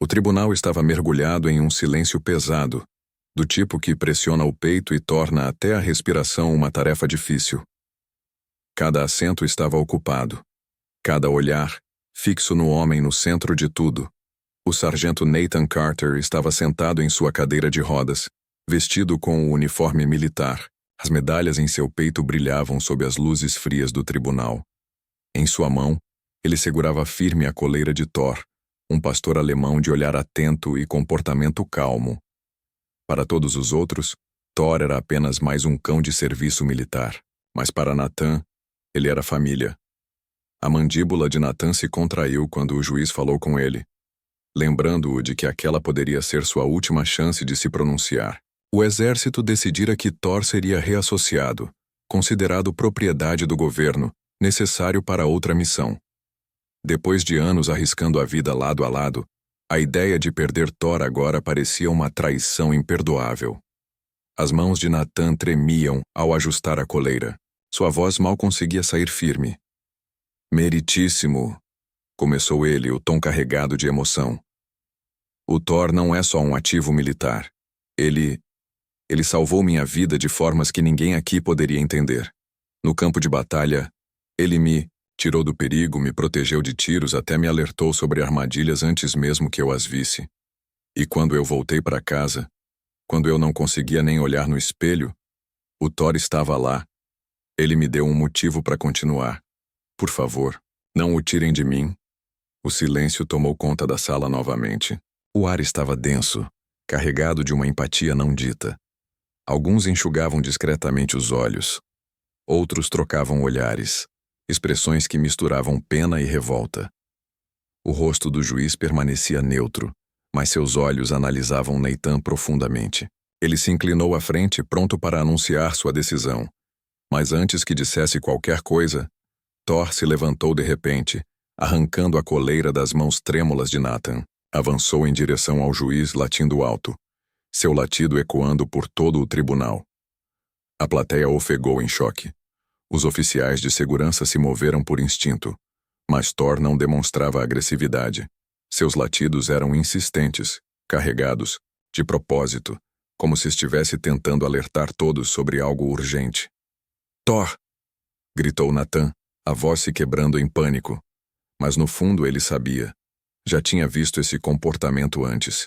O tribunal estava mergulhado em um silêncio pesado, do tipo que pressiona o peito e torna até a respiração uma tarefa difícil. Cada assento estava ocupado, cada olhar fixo no homem no centro de tudo. O sargento Nathan Carter estava sentado em sua cadeira de rodas, vestido com o uniforme militar. As medalhas em seu peito brilhavam sob as luzes frias do tribunal. Em sua mão, ele segurava firme a coleira de Thor, um pastor alemão de olhar atento e comportamento calmo. Para todos os outros, Thor era apenas mais um cão de serviço militar. Mas para Nathan, ele era família. A mandíbula de Nathan se contraiu quando o juiz falou com ele, lembrando-o de que aquela poderia ser sua última chance de se pronunciar. O exército decidira que Thor seria reassociado, considerado propriedade do governo, necessário para outra missão. Depois de anos arriscando a vida lado a lado, a ideia de perder Thor agora parecia uma traição imperdoável. As mãos de Nathan tremiam ao ajustar a coleira. Sua voz mal conseguia sair firme. Meritíssimo, começou ele, o tom carregado de emoção. O Thor não é só um ativo militar. Ele salvou minha vida de formas que ninguém aqui poderia entender. No campo de batalha, ele me tirou do perigo, me protegeu de tiros, até me alertou sobre armadilhas antes mesmo que eu as visse. E quando eu voltei para casa, quando eu não conseguia nem olhar no espelho, o Thor estava lá. Ele me deu um motivo para continuar. Por favor, não o tirem de mim. O silêncio tomou conta da sala novamente. O ar estava denso, carregado de uma empatia não dita. Alguns enxugavam discretamente os olhos. Outros trocavam olhares, expressões que misturavam pena e revolta. O rosto do juiz permanecia neutro, mas seus olhos analisavam Nathan profundamente. Ele se inclinou à frente, pronto para anunciar sua decisão. Mas antes que dissesse qualquer coisa, Thor se levantou de repente, arrancando a coleira das mãos trêmulas de Nathan. Avançou em direção ao juiz, latindo alto, seu latido ecoando por todo o tribunal. A plateia ofegou em choque. Os oficiais de segurança se moveram por instinto, mas Thor não demonstrava agressividade. Seus latidos eram insistentes, carregados, de propósito, como se estivesse tentando alertar todos sobre algo urgente. Thor! Gritou Nathan, a voz se quebrando em pânico. Mas no fundo ele sabia. Já tinha visto esse comportamento antes.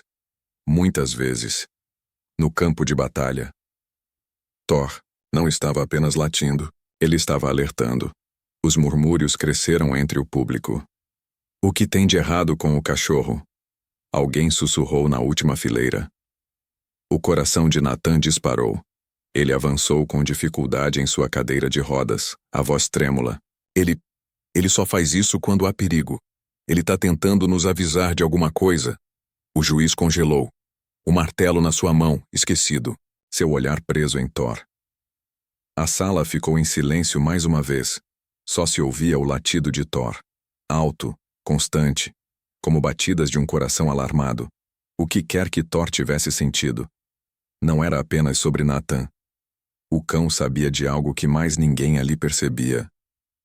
Muitas vezes. No campo de batalha. Thor não estava apenas latindo, ele estava alertando. Os murmúrios cresceram entre o público. O que tem de errado com o cachorro? Alguém sussurrou na última fileira. O coração de Nathan disparou. Ele avançou com dificuldade em sua cadeira de rodas, a voz trêmula. Ele só faz isso quando há perigo. Ele está tentando nos avisar de alguma coisa. O juiz congelou. O martelo na sua mão, esquecido. Seu olhar preso em Thor. A sala ficou em silêncio mais uma vez. Só se ouvia o latido de Thor. Alto, constante, como batidas de um coração alarmado. O que quer que Thor tivesse sentido. Não era apenas sobre Nathan. O cão sabia de algo que mais ninguém ali percebia.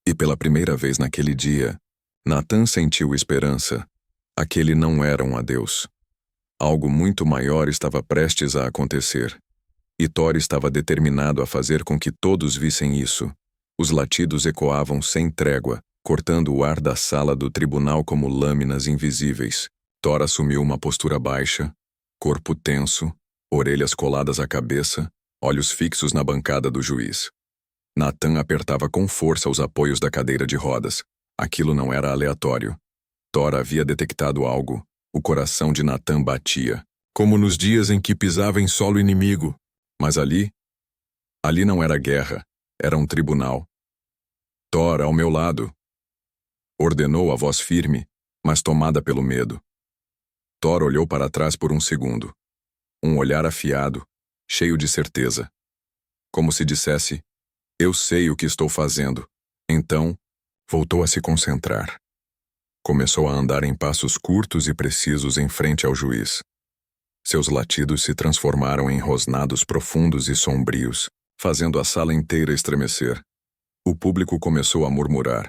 E pela primeira vez naquele dia, Nathan sentiu esperança. Aquele não era um adeus. Algo muito maior estava prestes a acontecer. E Thor estava determinado a fazer com que todos vissem isso. Os latidos ecoavam sem trégua, cortando o ar da sala do tribunal como lâminas invisíveis. Thor assumiu uma postura baixa, corpo tenso, orelhas coladas à cabeça, olhos fixos na bancada do juiz. Nathan apertava com força os apoios da cadeira de rodas. Aquilo não era aleatório. Thor havia detectado algo. O coração de Nathan batia, como nos dias em que pisava em solo inimigo. Mas ali não era guerra, era um tribunal. Thor, ao meu lado. Ordenou a voz firme, mas tomada pelo medo. Thor olhou para trás por um segundo. Um olhar afiado, cheio de certeza. Como se dissesse, eu sei o que estou fazendo. Então, voltou a se concentrar. Começou a andar em passos curtos e precisos em frente ao juiz. Seus latidos se transformaram em rosnados profundos e sombrios, fazendo a sala inteira estremecer. O público começou a murmurar.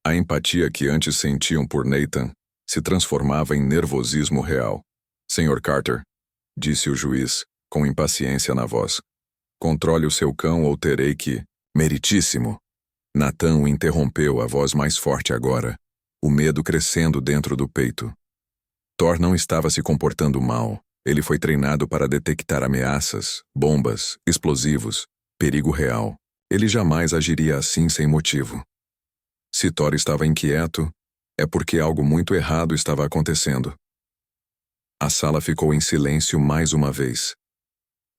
A empatia que antes sentiam por Nathan se transformava em nervosismo real. Sr. Carter, disse o juiz, com impaciência na voz. Controle o seu cão ou terei que... Meritíssimo! Nathan o interrompeu, a voz mais forte agora, o medo crescendo dentro do peito. Thor não estava se comportando mal. Ele foi treinado para detectar ameaças, bombas, explosivos, perigo real. Ele jamais agiria assim sem motivo. Se Thor estava inquieto, é porque algo muito errado estava acontecendo. A sala ficou em silêncio mais uma vez.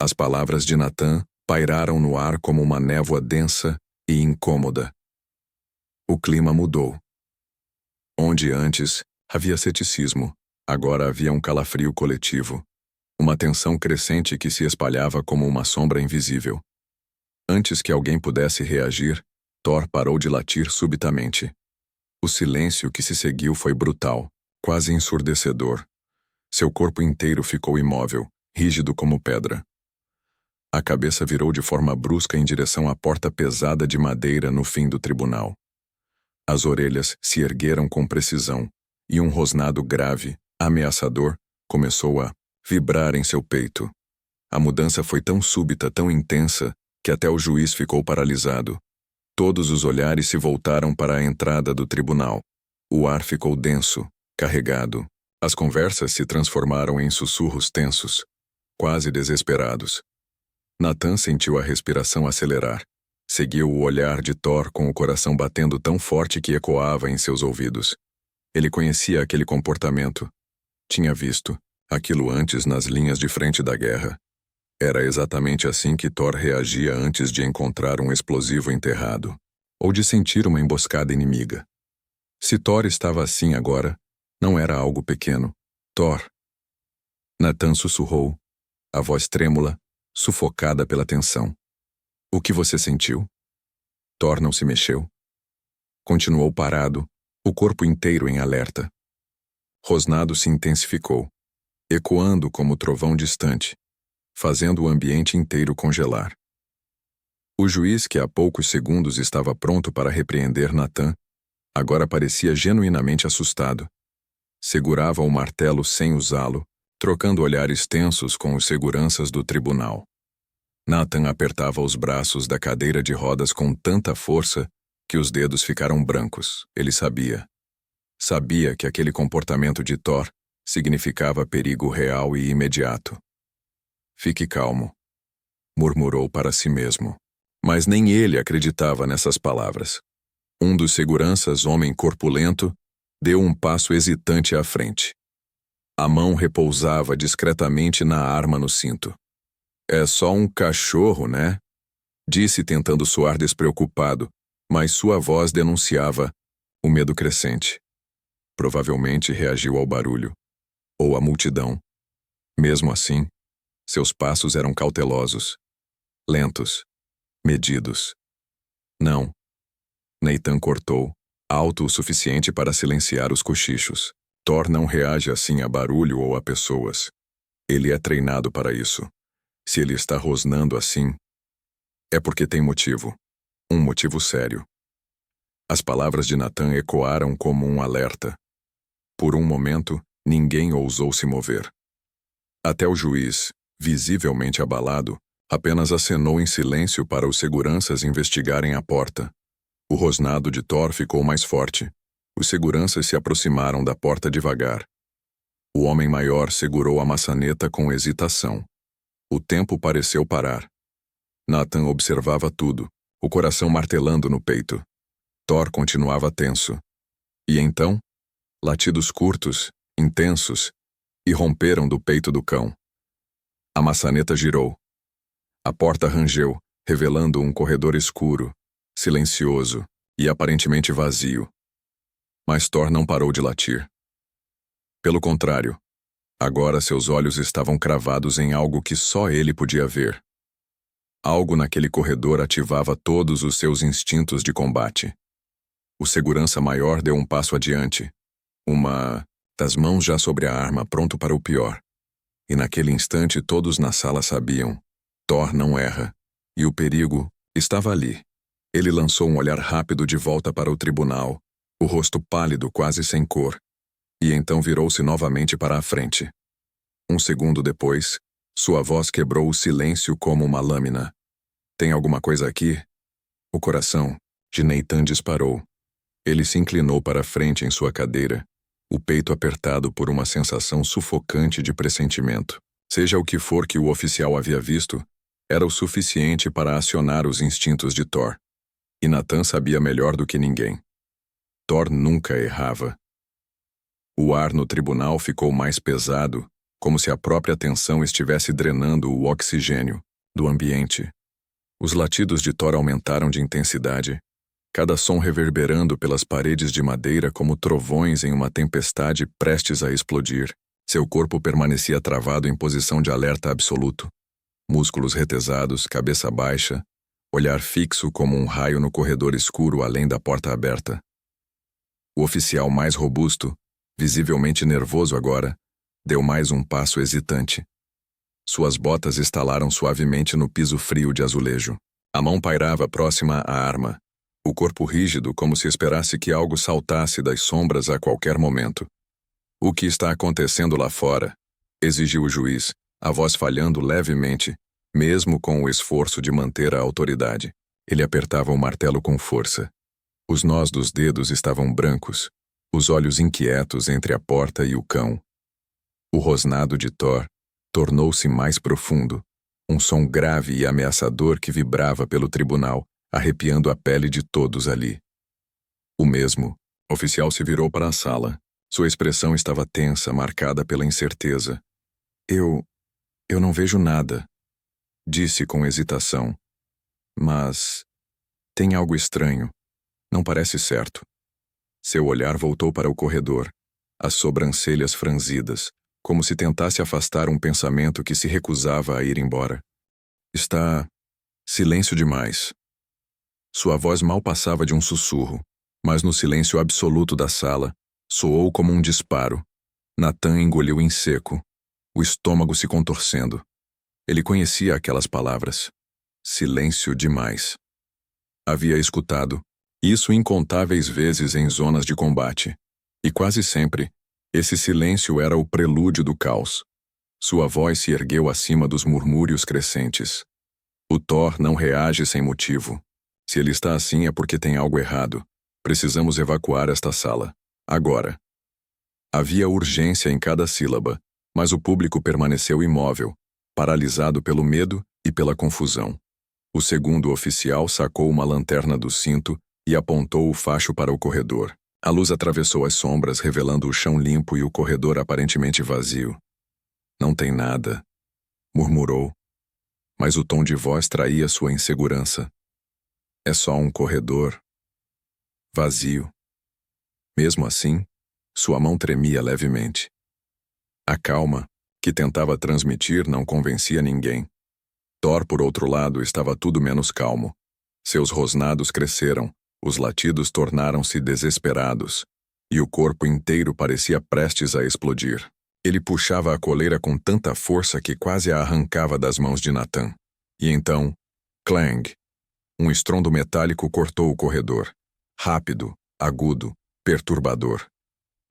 As palavras de Nathan pairaram no ar como uma névoa densa e incômoda. O clima mudou. Onde antes havia ceticismo, agora havia um calafrio coletivo. Uma tensão crescente que se espalhava como uma sombra invisível. Antes que alguém pudesse reagir, Thor parou de latir subitamente. O silêncio que se seguiu foi brutal, quase ensurdecedor. Seu corpo inteiro ficou imóvel, rígido como pedra. A cabeça virou de forma brusca em direção à porta pesada de madeira no fim do tribunal. As orelhas se ergueram com precisão, e um rosnado grave, ameaçador, começou a vibrar em seu peito. A mudança foi tão súbita, tão intensa, que até o juiz ficou paralisado. Todos os olhares se voltaram para a entrada do tribunal. O ar ficou denso, carregado. As conversas se transformaram em sussurros tensos, quase desesperados. Nathan sentiu a respiração acelerar. Seguiu o olhar de Thor com o coração batendo tão forte que ecoava em seus ouvidos. Ele conhecia aquele comportamento. Tinha visto aquilo antes nas linhas de frente da guerra. Era exatamente assim que Thor reagia antes de encontrar um explosivo enterrado, ou de sentir uma emboscada inimiga. Se Thor estava assim agora, não era algo pequeno. Thor. Nathan sussurrou, a voz trêmula, sufocada pela tensão. O que você sentiu? Thor não se mexeu. Continuou parado, o corpo inteiro em alerta. Rosnado se intensificou, ecoando como trovão distante, fazendo o ambiente inteiro congelar. O juiz, que há poucos segundos estava pronto para repreender Nathan, agora parecia genuinamente assustado. Segurava o martelo sem usá-lo, trocando olhares tensos com os seguranças do tribunal. Nathan apertava os braços da cadeira de rodas com tanta força que os dedos ficaram brancos. Ele sabia. Sabia que aquele comportamento de Thor significava perigo real e imediato. Fique calmo, murmurou para si mesmo. Mas nem ele acreditava nessas palavras. Um dos seguranças, homem corpulento, deu um passo hesitante à frente. A mão repousava discretamente na arma no cinto. É só um cachorro, né? Disse tentando soar despreocupado, mas sua voz denunciava o medo crescente. Provavelmente reagiu ao barulho, ou à multidão. Mesmo assim, seus passos eram cautelosos, lentos, medidos. Não. Nathan cortou, alto o suficiente para silenciar os cochichos. Thor não reage assim a barulho ou a pessoas. Ele é treinado para isso. Se ele está rosnando assim, é porque tem motivo. Um motivo sério. As palavras de Nathan ecoaram como um alerta. Por um momento, ninguém ousou se mover. Até o juiz, visivelmente abalado, apenas acenou em silêncio para os seguranças investigarem a porta. O rosnado de Thor ficou mais forte. Os seguranças se aproximaram da porta devagar. O homem maior segurou a maçaneta com hesitação. O tempo pareceu parar. Nathan observava tudo, o coração martelando no peito. Thor continuava tenso. E então, latidos curtos, intensos, irromperam do peito do cão. A maçaneta girou. A porta rangeu, revelando um corredor escuro, silencioso e aparentemente vazio. Mas Thor não parou de latir. Pelo contrário, agora seus olhos estavam cravados em algo que só ele podia ver. Algo naquele corredor ativava todos os seus instintos de combate. O segurança maior deu um passo adiante, das mãos já sobre a arma, pronto para o pior. E naquele instante todos na sala sabiam. Thor não erra. E o perigo estava ali. Ele lançou um olhar rápido de volta para o tribunal, o rosto pálido, quase sem cor. E então virou-se novamente para a frente. Um segundo depois, sua voz quebrou o silêncio como uma lâmina. Tem alguma coisa aqui? O coração de Nathan disparou. Ele se inclinou para a frente em sua cadeira, o peito apertado por uma sensação sufocante de pressentimento. Seja o que for que o oficial havia visto, era o suficiente para acionar os instintos de Thor. E Nathan sabia melhor do que ninguém. Thor nunca errava. O ar no tribunal ficou mais pesado, como se a própria tensão estivesse drenando o oxigênio do ambiente. Os latidos de Thor aumentaram de intensidade, cada som reverberando pelas paredes de madeira como trovões em uma tempestade prestes a explodir. Seu corpo permanecia travado em posição de alerta absoluto. Músculos retesados, cabeça baixa, olhar fixo como um raio no corredor escuro além da porta aberta. O oficial mais robusto, visivelmente nervoso agora, deu mais um passo hesitante. Suas botas estalaram suavemente no piso frio de azulejo. A mão pairava próxima à arma, o corpo rígido como se esperasse que algo saltasse das sombras a qualquer momento. O que está acontecendo lá fora? Exigiu o juiz, a voz falhando levemente, mesmo com o esforço de manter a autoridade. Ele apertava o martelo com força. Os nós dos dedos estavam brancos, os olhos inquietos entre a porta e o cão. O rosnado de Thor tornou-se mais profundo, um som grave e ameaçador que vibrava pelo tribunal, arrepiando a pele de todos ali. O mesmo oficial se virou para a sala. Sua expressão estava tensa, marcada pela incerteza. Eu não vejo nada, disse com hesitação. Mas tem algo estranho. Não parece certo. Seu olhar voltou para o corredor, as sobrancelhas franzidas, como se tentasse afastar um pensamento que se recusava a ir embora. Está silêncio demais. Sua voz mal passava de um sussurro, mas no silêncio absoluto da sala, soou como um disparo. Nathan engoliu em seco, o estômago se contorcendo. Ele conhecia aquelas palavras. Silêncio demais. Havia escutado isso incontáveis vezes em zonas de combate. E quase sempre, esse silêncio era o prelúdio do caos. Sua voz se ergueu acima dos murmúrios crescentes. O Thor não reage sem motivo. Se ele está assim é porque tem algo errado. Precisamos evacuar esta sala. Agora. Havia urgência em cada sílaba, mas o público permaneceu imóvel, paralisado pelo medo e pela confusão. O segundo oficial sacou uma lanterna do cinto e apontou o facho para o corredor. A luz atravessou as sombras, revelando o chão limpo e o corredor aparentemente vazio. Não tem nada, murmurou, mas o tom de voz traía sua insegurança. É só um corredor. Vazio. Mesmo assim, sua mão tremia levemente. A calma, que tentava transmitir, não convencia ninguém. Thor, por outro lado, estava tudo menos calmo. Seus rosnados cresceram, os latidos tornaram-se desesperados, e o corpo inteiro parecia prestes a explodir. Ele puxava a coleira com tanta força que quase a arrancava das mãos de Nathan. E então, clang! Um estrondo metálico cortou o corredor. Rápido, agudo, perturbador.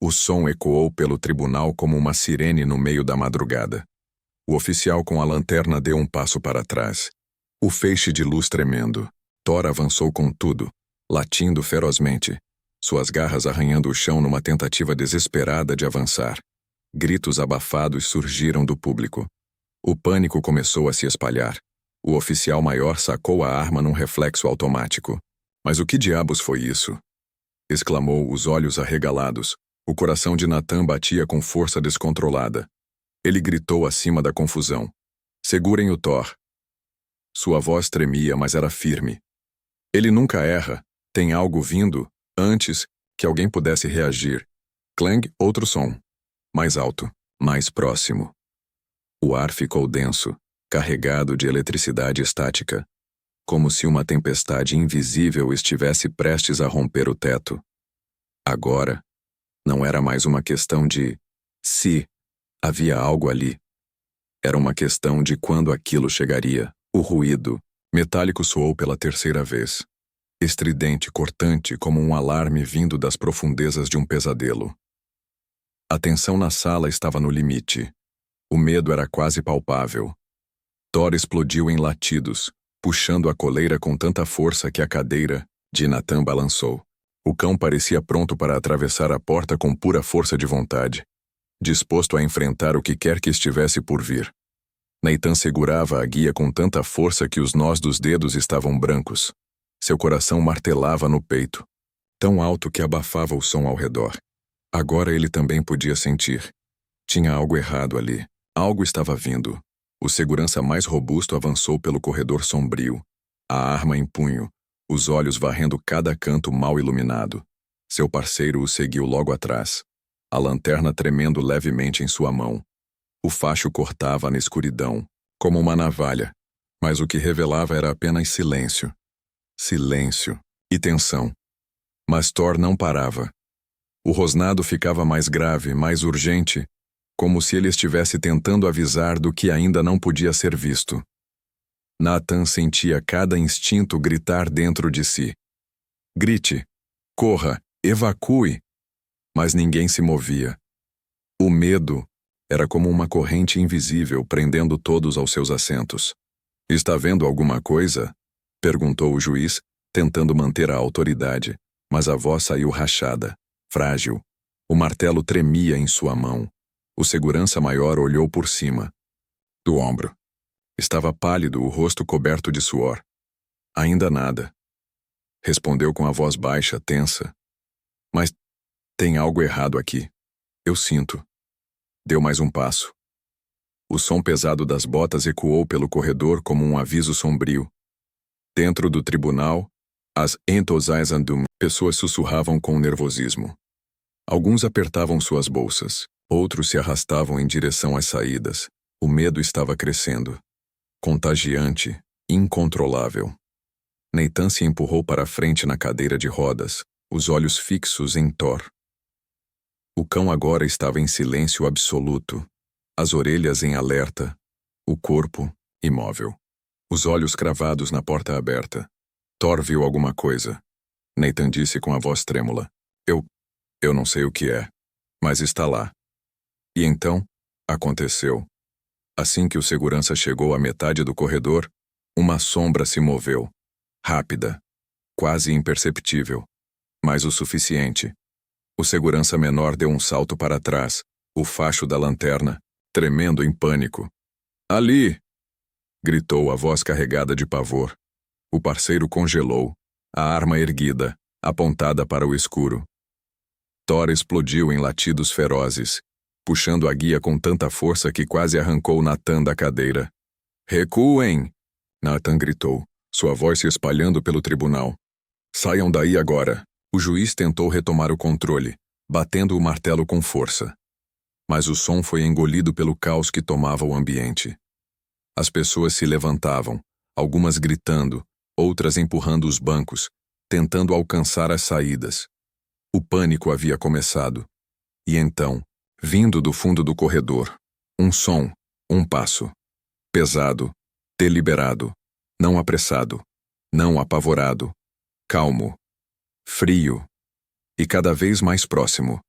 O som ecoou pelo tribunal como uma sirene no meio da madrugada. O oficial com a lanterna deu um passo para trás. O feixe de luz tremendo. Thor avançou com tudo, latindo ferozmente, suas garras arranhando o chão numa tentativa desesperada de avançar. Gritos abafados surgiram do público. O pânico começou a se espalhar. O oficial maior sacou a arma num reflexo automático. Mas o que diabos foi isso? Exclamou, os olhos arregalados. O coração de Nathan batia com força descontrolada. Ele gritou acima da confusão. Segurem o Thor. Sua voz tremia, mas era firme. Ele nunca erra. Tem algo vindo, antes que alguém pudesse reagir. Clang, outro som. Mais alto, mais próximo. O ar ficou denso, carregado de eletricidade estática, como se uma tempestade invisível estivesse prestes a romper o teto. Agora, não era mais uma questão de se havia algo ali. Era uma questão de quando aquilo chegaria. O ruído metálico soou pela terceira vez. Estridente, cortante, como um alarme vindo das profundezas de um pesadelo. A tensão na sala estava no limite. O medo era quase palpável. Thor explodiu em latidos, puxando a coleira com tanta força que a cadeira de Nathan balançou. O cão parecia pronto para atravessar a porta com pura força de vontade, disposto a enfrentar o que quer que estivesse por vir. Nathan segurava a guia com tanta força que os nós dos dedos estavam brancos. Seu coração martelava no peito, tão alto que abafava o som ao redor. Agora ele também podia sentir. Tinha algo errado ali. Algo estava vindo. O segurança mais robusto avançou pelo corredor sombrio, a arma em punho, os olhos varrendo cada canto mal iluminado. Seu parceiro o seguiu logo atrás, a lanterna tremendo levemente em sua mão. O facho cortava na escuridão, como uma navalha, mas o que revelava era apenas silêncio. Silêncio e tensão. Mas Thor não parava. O rosnado ficava mais grave, mais urgente, como se ele estivesse tentando avisar do que ainda não podia ser visto. Nathan sentia cada instinto gritar dentro de si. Grite, corra, evacue. Mas ninguém se movia. O medo era como uma corrente invisível prendendo todos aos seus assentos. Está vendo alguma coisa? Perguntou o juiz, tentando manter a autoridade, mas a voz saiu rachada, frágil. O martelo tremia em sua mão. O segurança maior olhou por cima do ombro. Estava pálido, o rosto coberto de suor. Ainda nada. Respondeu com a voz baixa, tensa. Mas tem algo errado aqui. Eu sinto. Deu mais um passo. O som pesado das botas ecoou pelo corredor como um aviso sombrio. Dentro do tribunal, as entusiastas pessoas sussurravam com nervosismo. Alguns apertavam suas bolsas. Outros se arrastavam em direção às saídas. O medo estava crescendo. Contagiante, incontrolável. Nathan se empurrou para a frente na cadeira de rodas, os olhos fixos em Thor. O cão agora estava em silêncio absoluto, as orelhas em alerta, o corpo imóvel. Os olhos cravados na porta aberta. Thor viu alguma coisa. Nathan disse com a voz trêmula. Eu não sei o que é, mas está lá. E então, aconteceu. Assim que o segurança chegou à metade do corredor, uma sombra se moveu. Rápida, quase imperceptível, mas o suficiente. O segurança menor deu um salto para trás, o facho da lanterna, tremendo em pânico. Ali! Gritou a voz carregada de pavor. O parceiro congelou, a arma erguida, apontada para o escuro. Thor explodiu em latidos ferozes, puxando a guia com tanta força que quase arrancou Nathan da cadeira. Recuem! Nathan gritou, sua voz se espalhando pelo tribunal. Saiam daí agora! O juiz tentou retomar o controle, batendo o martelo com força. Mas o som foi engolido pelo caos que tomava o ambiente. As pessoas se levantavam, algumas gritando, outras empurrando os bancos, tentando alcançar as saídas. O pânico havia começado. E então, vindo do fundo do corredor, um som, um passo. Pesado, deliberado, não apressado, não apavorado, calmo, frio e cada vez mais próximo.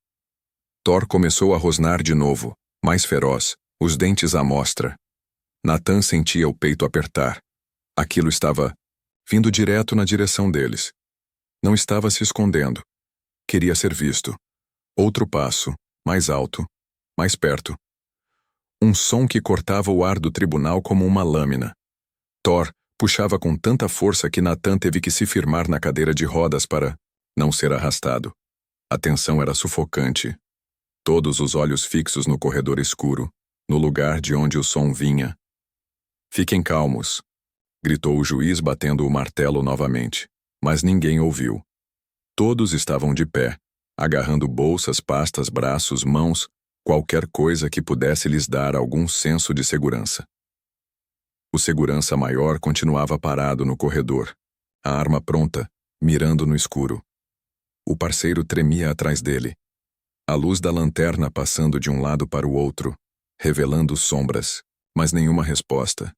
Thor começou a rosnar de novo, mais feroz, os dentes à mostra. Nathan sentia o peito apertar. Aquilo estava vindo direto na direção deles. Não estava se escondendo. Queria ser visto. Outro passo, mais alto, mais perto. Um som que cortava o ar do tribunal como uma lâmina. Thor puxava com tanta força que Nathan teve que se firmar na cadeira de rodas para não ser arrastado. A tensão era sufocante. Todos os olhos fixos no corredor escuro, no lugar de onde o som vinha. Fiquem calmos, gritou o juiz batendo o martelo novamente, mas ninguém ouviu. Todos estavam de pé, agarrando bolsas, pastas, braços, mãos, qualquer coisa que pudesse lhes dar algum senso de segurança. O segurança maior continuava parado no corredor, a arma pronta, mirando no escuro. O parceiro tremia atrás dele, a luz da lanterna passando de um lado para o outro, revelando sombras, mas nenhuma resposta.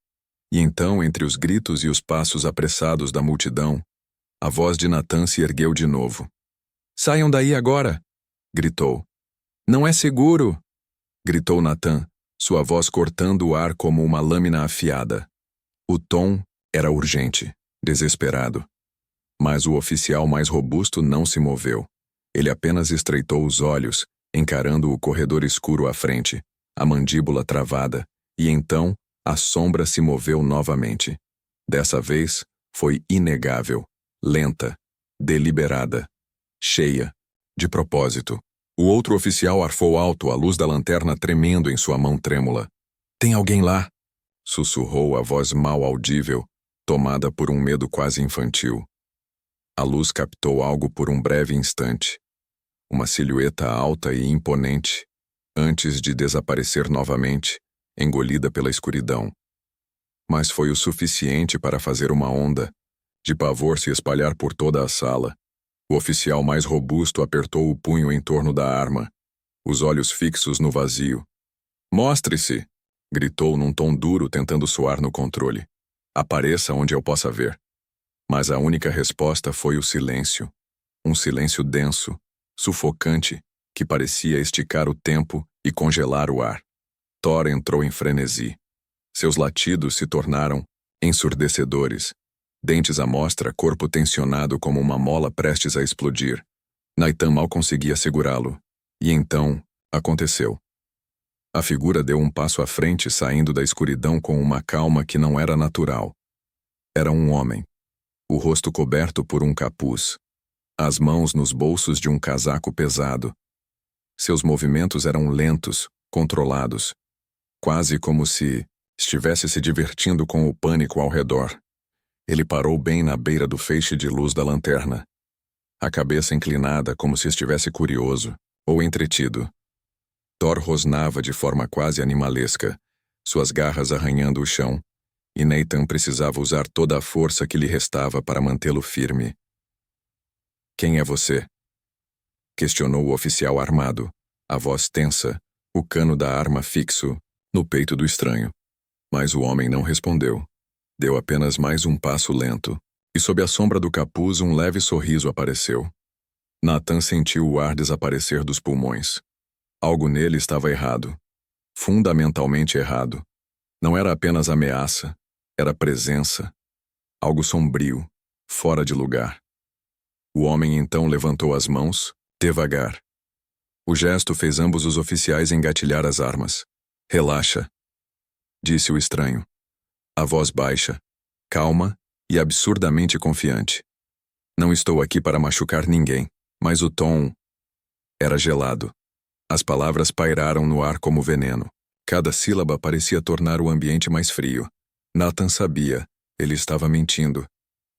E então, entre os gritos e os passos apressados da multidão, a voz de Nathan se ergueu de novo. Saiam daí agora! Gritou. Não é seguro! Gritou Nathan, sua voz cortando o ar como uma lâmina afiada. O tom era urgente, desesperado. Mas o oficial mais robusto não se moveu. Ele apenas estreitou os olhos, encarando o corredor escuro à frente, a mandíbula travada, e então a sombra se moveu novamente. Dessa vez, foi inegável, lenta, deliberada, cheia, de propósito. O outro oficial arfou alto, a luz da lanterna tremendo em sua mão trêmula. Tem alguém lá? Sussurrou a voz mal audível, tomada por um medo quase infantil. A luz captou algo por um breve instante. Uma silhueta alta e imponente, antes de desaparecer novamente, engolida pela escuridão. Mas foi o suficiente para fazer uma onda, de pavor se espalhar por toda a sala. O oficial mais robusto apertou o punho em torno da arma, os olhos fixos no vazio. Mostre-se! Gritou num tom duro, tentando soar no controle. Apareça onde eu possa ver. Mas a única resposta foi o silêncio. Um silêncio denso, sufocante, que parecia esticar o tempo e congelar o ar. Thor entrou em frenesi. Seus latidos se tornaram ensurdecedores. Dentes à mostra, corpo tensionado como uma mola prestes a explodir. Nathan mal conseguia segurá-lo. E então, aconteceu. A figura deu um passo à frente, saindo da escuridão com uma calma que não era natural. Era um homem. O rosto coberto por um capuz. As mãos nos bolsos de um casaco pesado. Seus movimentos eram lentos, controlados. Quase como se estivesse se divertindo com o pânico ao redor. Ele parou bem na beira do feixe de luz da lanterna. A cabeça inclinada como se estivesse curioso, ou entretido. Thor rosnava de forma quase animalesca, suas garras arranhando o chão, e Nathan precisava usar toda a força que lhe restava para mantê-lo firme. Quem é você? Questionou o oficial armado, a voz tensa, o cano da arma fixo no peito do estranho. Mas o homem não respondeu. Deu apenas mais um passo lento, e sob a sombra do capuz um leve sorriso apareceu. Nathan sentiu o ar desaparecer dos pulmões. Algo nele estava errado. Fundamentalmente errado. Não era apenas ameaça, era presença. Algo sombrio, fora de lugar. O homem então levantou as mãos, devagar. O gesto fez ambos os oficiais engatilhar as armas. Relaxa, disse o estranho. A voz baixa, calma e absurdamente confiante. Não estou aqui para machucar ninguém, mas o tom era gelado. As palavras pairaram no ar como veneno. Cada sílaba parecia tornar o ambiente mais frio. Nathan sabia, ele estava mentindo.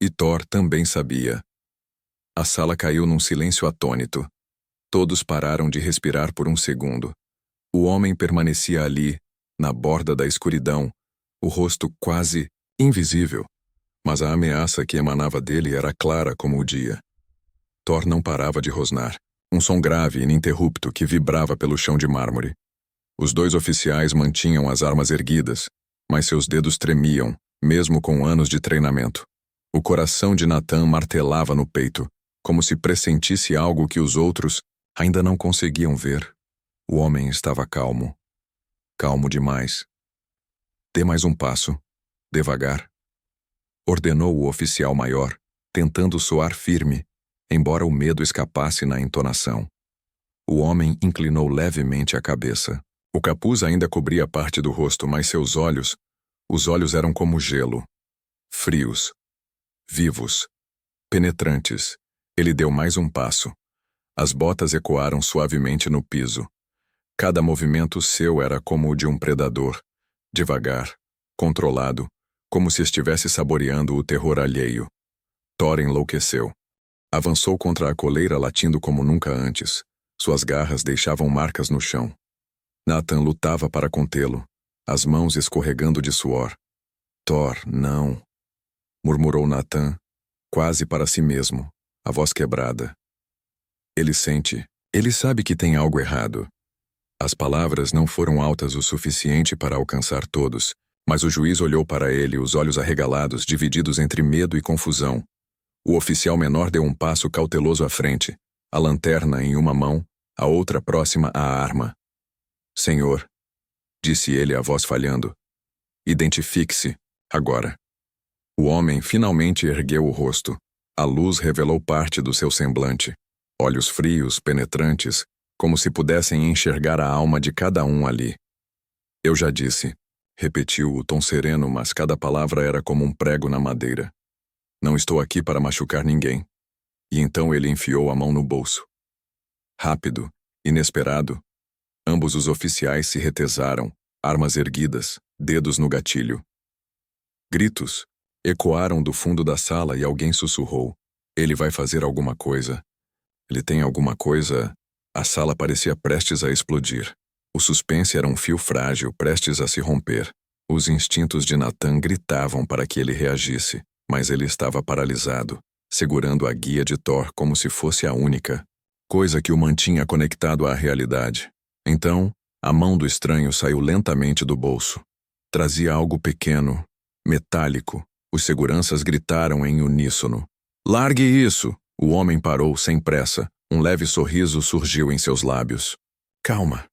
E Thor também sabia. A sala caiu num silêncio atônito. Todos pararam de respirar por um segundo. O homem permanecia ali, na borda da escuridão, o rosto quase invisível. Mas a ameaça que emanava dele era clara como o dia. Thor não parava de rosnar. Um som grave e ininterrupto que vibrava pelo chão de mármore. Os dois oficiais mantinham as armas erguidas, mas seus dedos tremiam, mesmo com anos de treinamento. O coração de Nathan martelava no peito, como se pressentisse algo que os outros ainda não conseguiam ver. O homem estava calmo. Calmo demais. Dê mais um passo. Devagar. Ordenou o oficial maior, tentando soar firme, embora o medo escapasse na entonação. O homem inclinou levemente a cabeça. O capuz ainda cobria parte do rosto, mas seus olhos, os olhos eram como gelo. Frios. Vivos. Penetrantes. Ele deu mais um passo. As botas ecoaram suavemente no piso. Cada movimento seu era como o de um predador. Devagar. Controlado. Como se estivesse saboreando o terror alheio. Thor enlouqueceu. Avançou contra a coleira latindo como nunca antes. Suas garras deixavam marcas no chão. Nathan lutava para contê-lo, as mãos escorregando de suor. Thor, não, murmurou Nathan, quase para si mesmo, a voz quebrada. Ele sabe que tem algo errado. As palavras não foram altas o suficiente para alcançar todos, mas o juiz olhou para ele, os olhos arregalados, divididos entre medo e confusão. O oficial menor deu um passo cauteloso à frente, a lanterna em uma mão, a outra próxima à arma. Senhor, disse ele, a voz falhando, identifique-se, agora. O homem finalmente ergueu o rosto. A luz revelou parte do seu semblante. Olhos frios, penetrantes, como se pudessem enxergar a alma de cada um ali. Eu já disse, repetiu o tom sereno, mas cada palavra era como um prego na madeira. Não estou aqui para machucar ninguém. E então ele enfiou a mão no bolso. Rápido, inesperado, ambos os oficiais se retesaram, armas erguidas, dedos no gatilho. Gritos ecoaram do fundo da sala e alguém sussurrou. Ele vai fazer alguma coisa. Ele tem alguma coisa. A sala parecia prestes a explodir. O suspense era um fio frágil, prestes a se romper. Os instintos de Nathan gritavam para que ele reagisse, mas ele estava paralisado, segurando a guia de Thor como se fosse a única coisa que o mantinha conectado à realidade. Então, a mão do estranho saiu lentamente do bolso. Trazia algo pequeno, metálico. Os seguranças gritaram em uníssono. Largue isso! O homem parou sem pressa. Um leve sorriso surgiu em seus lábios. Calma,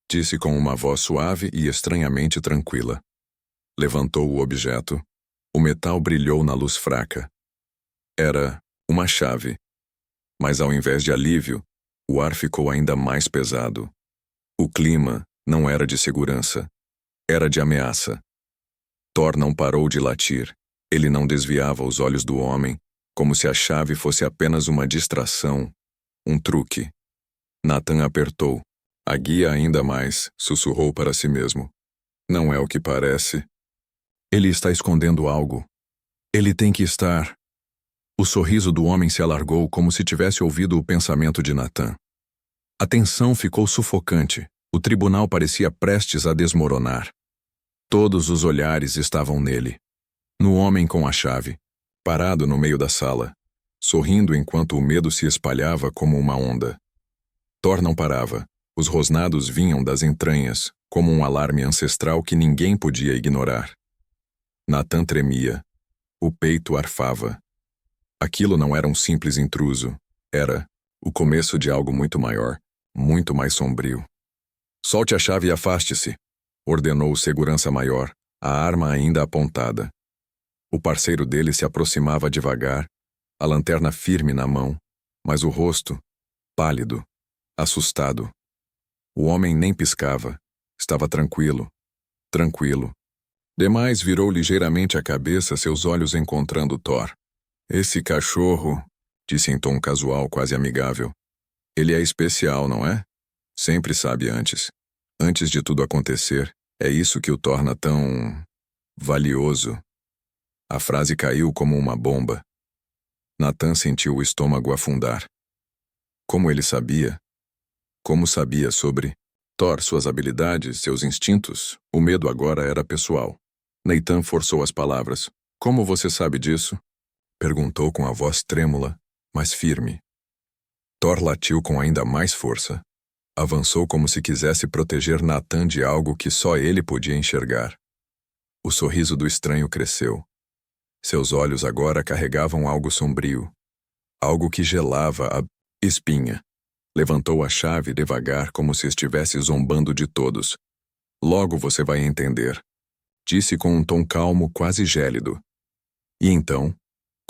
disse com uma voz suave e estranhamente tranquila. Levantou o objeto. O metal brilhou na luz fraca. Era uma chave. Mas ao invés de alívio, o ar ficou ainda mais pesado. O clima não era de segurança. Era de ameaça. Thor não parou de latir. Ele não desviava os olhos do homem, como se a chave fosse apenas uma distração, um truque. Nathan apertou. A guia ainda mais, sussurrou para si mesmo. Não é o que parece. Ele está escondendo algo. Ele tem que estar. O sorriso do homem se alargou como se tivesse ouvido o pensamento de Nathan. A tensão ficou sufocante. O tribunal parecia prestes a desmoronar. Todos os olhares estavam nele. No homem com a chave, parado no meio da sala, sorrindo enquanto o medo se espalhava como uma onda. Thor não parava. Os rosnados vinham das entranhas, como um alarme ancestral que ninguém podia ignorar. Nathan tremia. O peito arfava. Aquilo não era um simples intruso. Era o começo de algo muito maior, muito mais sombrio. Solte a chave e afaste-se, ordenou o segurança maior, a arma ainda apontada. O parceiro dele se aproximava devagar, a lanterna firme na mão, mas o rosto, pálido, assustado. O homem nem piscava, estava tranquilo, tranquilo. Demais virou ligeiramente a cabeça, seus olhos encontrando Thor. Esse cachorro, disse em tom casual, quase amigável. Ele é especial, não é? Sempre sabe antes. Antes de tudo acontecer, é isso que o torna tão valioso. A frase caiu como uma bomba. Nathan sentiu o estômago afundar. Como ele sabia? Como sabia sobre Thor, suas habilidades, seus instintos? O medo agora era pessoal. Nathan forçou as palavras. Como você sabe disso? Perguntou com a voz trêmula, mas firme. Thor latiu com ainda mais força. Avançou como se quisesse proteger Nathan de algo que só ele podia enxergar. O sorriso do estranho cresceu. Seus olhos agora carregavam algo sombrio. Algo que gelava a espinha. Levantou a chave devagar como se estivesse zombando de todos. Logo você vai entender. Disse com um tom calmo, quase gélido. E então,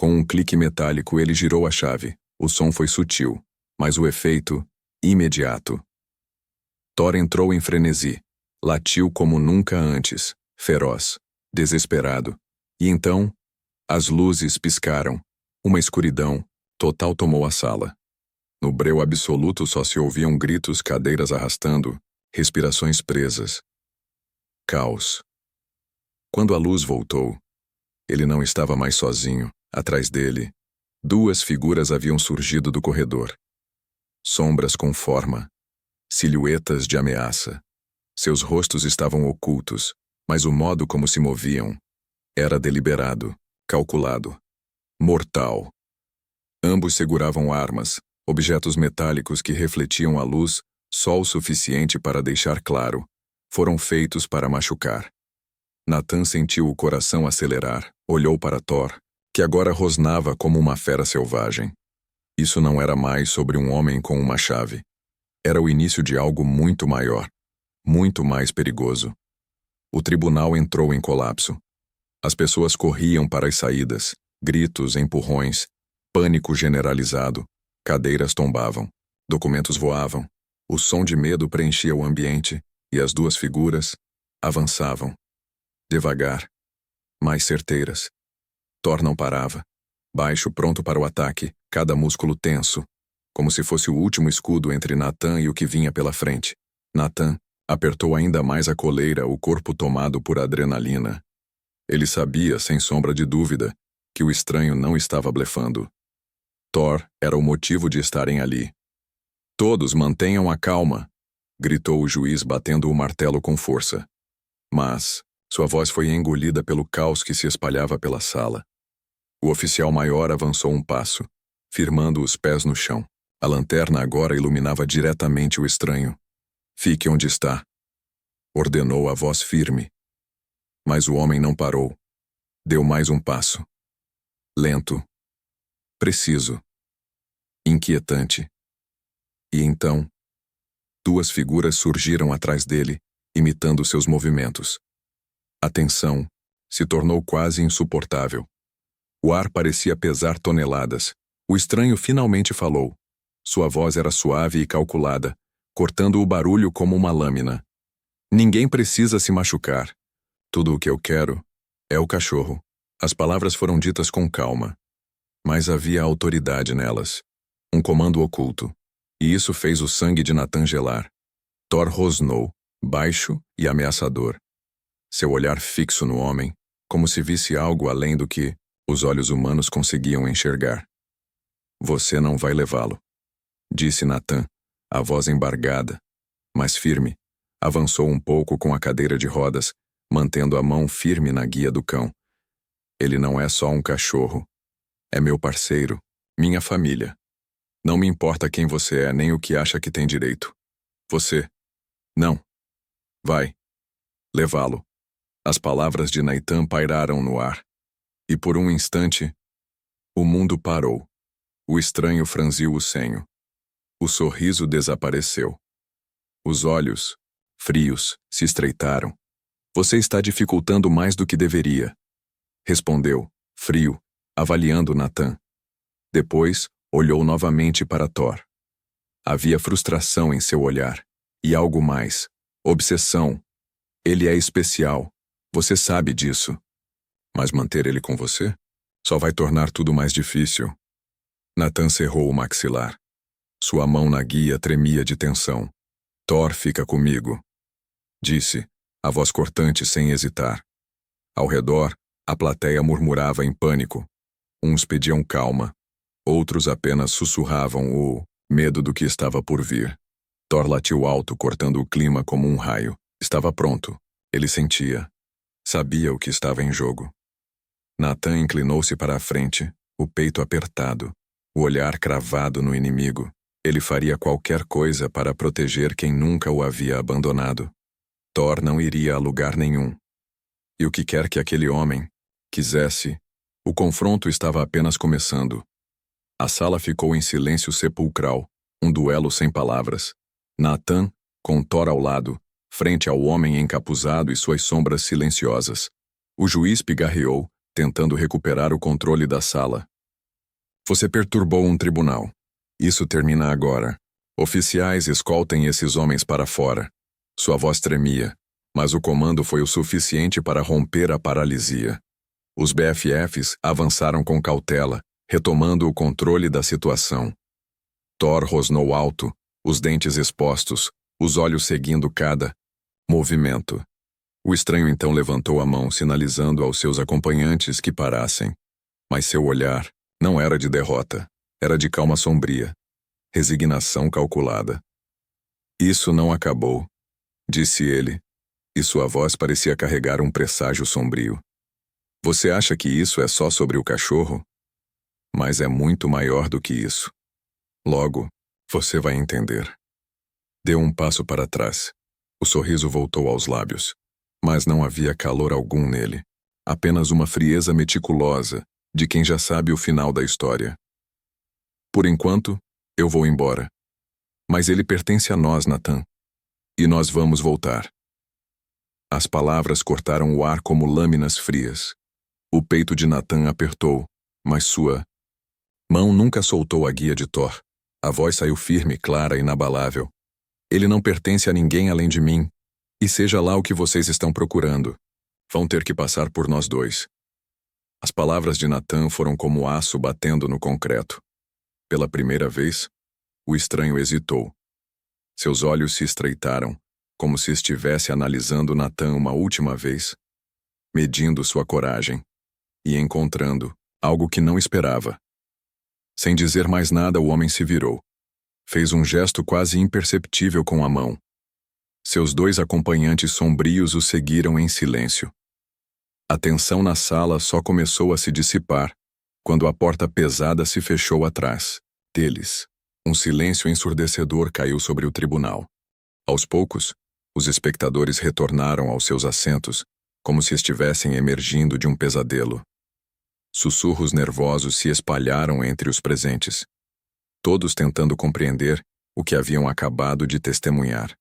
com um clique metálico, ele girou a chave. O som foi sutil, mas o efeito, imediato. Thor entrou em frenesi. Latiu como nunca antes, feroz, desesperado. E então, as luzes piscaram. Uma escuridão total tomou a sala. No breu absoluto só se ouviam gritos, cadeiras arrastando, respirações presas. Caos. Quando a luz voltou, ele não estava mais sozinho. Atrás dele, duas figuras haviam surgido do corredor. Sombras com forma, silhuetas de ameaça. Seus rostos estavam ocultos, mas o modo como se moviam era deliberado, calculado, mortal. Ambos seguravam armas, objetos metálicos que refletiam a luz só o suficiente para deixar claro. Foram feitos para machucar. Nathan sentiu o coração acelerar, olhou para Thor, que agora rosnava como uma fera selvagem. Isso não era mais sobre um homem com uma chave. Era o início de algo muito maior, muito mais perigoso. O tribunal entrou em colapso. As pessoas corriam para as saídas, gritos, empurrões, pânico generalizado, cadeiras tombavam, documentos voavam, o som de medo preenchia o ambiente e as duas figuras avançavam. Devagar, mais certeiras. Thor não parava, baixo, pronto para o ataque, cada músculo tenso, como se fosse o último escudo entre Nathan e o que vinha pela frente. Nathan apertou ainda mais a coleira, o corpo tomado por adrenalina. Ele sabia, sem sombra de dúvida, que o estranho não estava blefando. Thor era o motivo de estarem ali. Todos mantenham a calma, gritou o juiz batendo o martelo com força. Mas sua voz foi engolida pelo caos que se espalhava pela sala. O oficial maior avançou um passo, firmando os pés no chão. A lanterna agora iluminava diretamente o estranho. Fique onde está, ordenou a voz firme. Mas o homem não parou. Deu mais um passo. Lento. Preciso. Inquietante. E então, duas figuras surgiram atrás dele, imitando seus movimentos. A tensão se tornou quase insuportável. O ar parecia pesar toneladas. O estranho finalmente falou. Sua voz era suave e calculada, cortando o barulho como uma lâmina. Ninguém precisa se machucar. Tudo o que eu quero é o cachorro. As palavras foram ditas com calma, mas havia autoridade nelas. Um comando oculto. E isso fez o sangue de Nathan gelar. Thor rosnou, baixo e ameaçador. Seu olhar fixo no homem, como se visse algo além do que os olhos humanos conseguiam enxergar. Você não vai levá-lo, disse Nathan, a voz embargada, mas firme. Avançou um pouco com a cadeira de rodas, mantendo a mão firme na guia do cão. Ele não é só um cachorro. É meu parceiro, minha família. Não me importa quem você é nem o que acha que tem direito. Você. Não. Vai. Levá-lo. As palavras de Nathan pairaram no ar. E por um instante, o mundo parou. O estranho franziu o senho. O sorriso desapareceu. Os olhos, frios, se estreitaram. Você está dificultando mais do que deveria, respondeu, frio, avaliando Nathan. Depois, olhou novamente para Thor. Havia frustração em seu olhar, e algo mais, obsessão. Ele é especial, você sabe disso. Mas manter ele com você só vai tornar tudo mais difícil. Nathan cerrou o maxilar. Sua mão na guia tremia de tensão. Thor fica comigo, disse, a voz cortante sem hesitar. Ao redor, a plateia murmurava em pânico. Uns pediam calma, outros apenas sussurravam o medo do que estava por vir. Thor latiu alto, cortando o clima como um raio. Estava pronto. Ele sentia. Sabia o que estava em jogo. Nathan inclinou-se para a frente, o peito apertado, o olhar cravado no inimigo. Ele faria qualquer coisa para proteger quem nunca o havia abandonado. Thor não iria a lugar nenhum. E o que quer que aquele homem quisesse, o confronto estava apenas começando. A sala ficou em silêncio sepulcral, um duelo sem palavras. Nathan, com Thor ao lado, frente ao homem encapuzado e suas sombras silenciosas. O juiz pigarreou, tentando recuperar o controle da sala. Você perturbou um tribunal. Isso termina agora. Oficiais escoltem esses homens para fora. Sua voz tremia, mas o comando foi o suficiente para romper a paralisia. Os BFFs avançaram com cautela, retomando o controle da situação. Thor rosnou alto, os dentes expostos, os olhos seguindo cada movimento. O estranho então levantou a mão, sinalizando aos seus acompanhantes que parassem. Mas seu olhar não era de derrota, era de calma sombria, resignação calculada. Isso não acabou, disse ele, e sua voz parecia carregar um presságio sombrio. Você acha que isso é só sobre o cachorro? Mas é muito maior do que isso. Logo, você vai entender. Deu um passo para trás. O sorriso voltou aos lábios, mas não havia calor algum nele. Apenas uma frieza meticulosa de quem já sabe o final da história. Por enquanto, eu vou embora. Mas ele pertence a nós, Natan. E nós vamos voltar. As palavras cortaram o ar como lâminas frias. O peito de Natan apertou, mas sua mão nunca soltou a guia de Thor. A voz saiu firme, clara e inabalável. Ele não pertence a ninguém além de mim. E seja lá o que vocês estão procurando, vão ter que passar por nós dois. As palavras de Natan foram como aço batendo no concreto. Pela primeira vez, o estranho hesitou. Seus olhos se estreitaram, como se estivesse analisando Natan uma última vez, medindo sua coragem e encontrando algo que não esperava. Sem dizer mais nada, o homem se virou. Fez um gesto quase imperceptível com a mão. Seus dois acompanhantes sombrios o seguiram em silêncio. A tensão na sala só começou a se dissipar quando a porta pesada se fechou atrás deles. Um silêncio ensurdecedor caiu sobre o tribunal. Aos poucos, os espectadores retornaram aos seus assentos, como se estivessem emergindo de um pesadelo. Sussurros nervosos se espalharam entre os presentes, todos tentando compreender o que haviam acabado de testemunhar.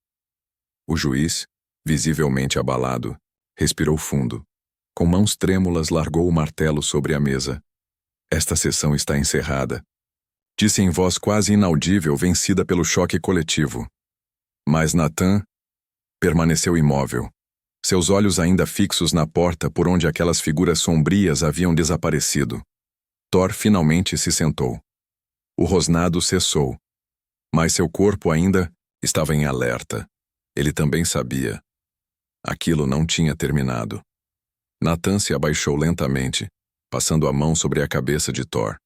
O juiz, visivelmente abalado, respirou fundo. Com mãos trêmulas, largou o martelo sobre a mesa. Esta sessão está encerrada, disse em voz quase inaudível, vencida pelo choque coletivo. Mas Natan permaneceu imóvel, seus olhos ainda fixos na porta por onde aquelas figuras sombrias haviam desaparecido. Thor finalmente se sentou. O rosnado cessou, mas seu corpo ainda estava em alerta. Ele também sabia. Aquilo não tinha terminado. Natan se abaixou lentamente, passando a mão sobre a cabeça de Thor.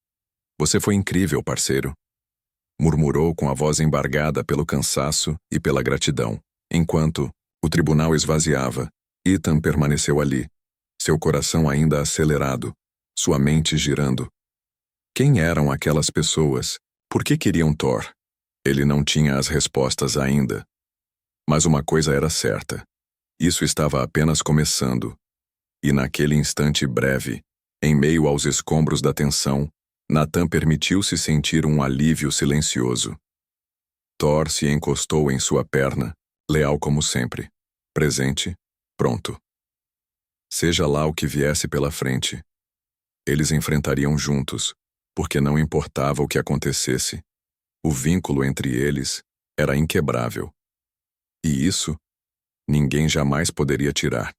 Você foi incrível, parceiro, murmurou com a voz embargada pelo cansaço e pela gratidão. Enquanto o tribunal esvaziava, Ethan permaneceu ali, seu coração ainda acelerado, sua mente girando. Quem eram aquelas pessoas? Por que queriam Thor? Ele não tinha as respostas ainda. Mas uma coisa era certa. Isso estava apenas começando. E naquele instante breve, em meio aos escombros da tensão, Natan permitiu-se sentir um alívio silencioso. Thor se encostou em sua perna, leal como sempre. Presente, pronto. Seja lá o que viesse pela frente. Eles enfrentariam juntos, porque não importava o que acontecesse. O vínculo entre eles era inquebrável. E isso, ninguém jamais poderia tirar.